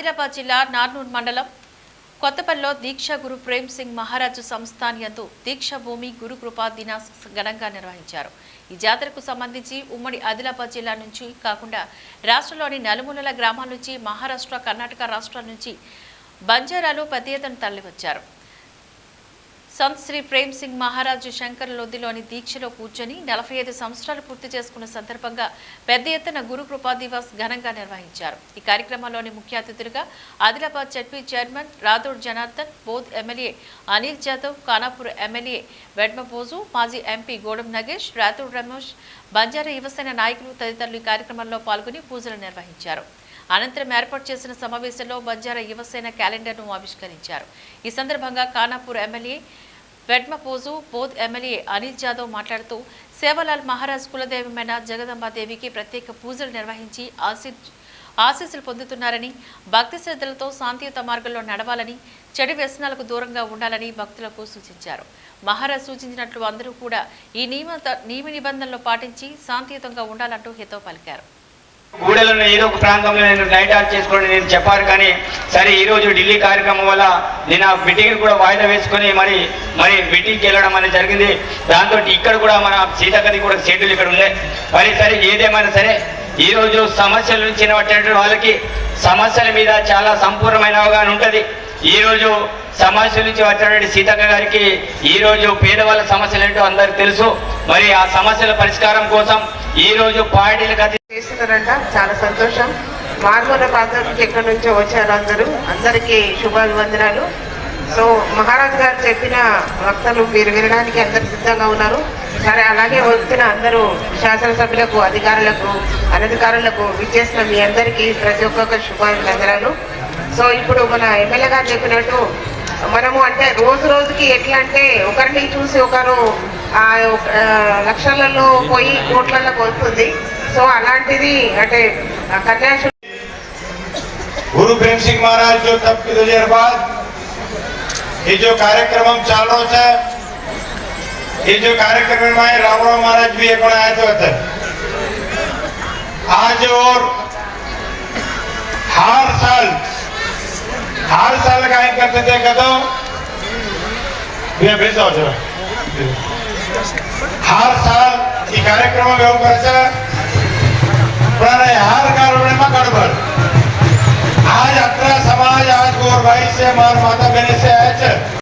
ఆదిలాబాద్ జిల్లా నార్నూర్ మండలం కొత్తపల్లిలో దీక్ష గురు ప్రేమ్ సింగ్ మహారాజు సంస్థాన్ యందు దీక్ష భూమి గురు కృపా దినాస్ ఘనంగా నిర్వహించారు। ఈ జాతరకు సంబంధించి ఉమ్మడి ఆదిలాబాద్ జిల్లా నుంచి కాకుండా రాష్ట్రంలోని నలుమూలల గ్రామాల నుంచి మహారాష్ట్ర, కర్ణాటక రాష్ట్రాల నుంచి బంజారాలు పెద్ద ఎత్తున తరలివచ్చారు। సంత్ శ్రీ ప్రేమ్ సింగ్ మహారాజు శంకర్ లోధిలోని దీక్షలో కూర్చొని 45 సంవత్సరాలు పూర్తి చేసుకున్న సందర్భంగా పెద్ద ఎత్తున గురు కృపా దివస్ ఘనంగా నిర్వహించారు। ఈ కార్యక్రమంలోని ముఖ్య అతిథులుగా Adilabad ZP chairman Rathod Janardhan, Boath MLA Anil Jadhav, Khanapur MLA Vedmabojju, మాజీ ఎంపీ గోడం నగేష్, రాథోడ్ రమేష్, బంజారా యువసేన నాయకులు తదితరులు ఈ కార్యక్రమంలో పాల్గొని పూజలు నిర్వహించారు। అనంతరం ఏర్పాటు చేసిన సమావేశంలో బంజారా యువసేన క్యాలెండర్ను ఆవిష్కరించారు। ఈ సందర్భంగా ఖానాపూర్ ఎమ్మెల్యే వెడ్మపోజు, బోధ్ ఎమ్మెల్యే అనిల్ జాదవ్ మాట్లాడుతూ సేవలాల్ మహారాజ్ కులదైవమైన జగదంబాదేవికి ప్రత్యేక పూజలు నిర్వహించి ఆశీస్సులు పొందుతున్నారని, భక్తి శ్రద్ధలతో శాంతియుత మార్గంలో నడవాలని, చెడు వ్యసనాలకు దూరంగా ఉండాలని భక్తులకు సూచించారు। మహారాజ్ సూచించినట్లు అందరూ కూడా ఈ నియమ నిబంధనలు పాటించి శాంతియుతంగా ఉండాలంటూ హితవు పలికారు। గూడెలలో ఏదో ఒక ప్రాంతంలో నేను నైట్ ఆఫ్ చేసుకోండి నేను చెప్పారు, కానీ సరే ఈరోజు ఢిల్లీ కార్యక్రమం వల్ల నేను ఆ మీటింగ్ కూడా వాయిదా వేసుకొని మరి మీటింగ్కి వెళ్ళడం అనేది జరిగింది। దాంతో ఇక్కడ కూడా మన సీతక్కది కూడా షెడ్యూల్ ఇక్కడ ఉంది। మరి సరే ఏదేమైనా సరే ఈరోజు సమస్యల నుంచి వచ్చినటువంటి వాళ్ళకి సమస్యల మీద చాలా సంపూర్ణమైన అవగాహన ఉంటుంది। ఈరోజు సమస్యల నుంచి వచ్చినటువంటి సీతక్క గారికి ఈరోజు పేదవాళ్ళ సమస్యలు ఏంటో అందరికి తెలుసు। మరి ఆ సమస్యల పరిష్కారం కోసం ఈరోజు పార్టీలకు చేస్తున్నారంట, చాలా సంతోషం। మార్మూల ప్రాంతం నుంచి ఎక్కడి నుంచో వచ్చారు అందరికీ శుభాభివందనాలు। సో మహారాజ్ గారు చెప్పిన వక్తలు మీరు వినడానికి అందరు సిద్ధంగా ఉన్నారు। సరే అలాగే వచ్చిన అందరూ శాసనసభ్యులకు, అధికారులకు, అనధికారులకు విచ్చేసిన మీ అందరికీ ప్రతి ఒక్కొక్క శుభాభివందనాలు। సో ఇప్పుడు మన ఎమ్మెల్యే గారు చెప్పినట్టు మనము అంటే రోజు రోజుకి ఎట్లా అంటే ఒకరిని చూసి ఒకరు లక్షలలో పోయి కోట్లలో పోతుంది। సో అలాంటిది అంటే కన్యాశుద్ధి गुरु प्रेम सिंह महाराज जो तब की 2 देर बाद ये जो कार्यक्रम चालू है, ये जो कार्यक्रम में रावण महाराज भी एक आए थे आज, और हर साल काय करते थे कदो भेजा हो जरा हर साल ये कार्यक्रम हर कार्यक्रम में गड़बड़। आज अपना समाज आज गौर भाई से मार माता बहने से आए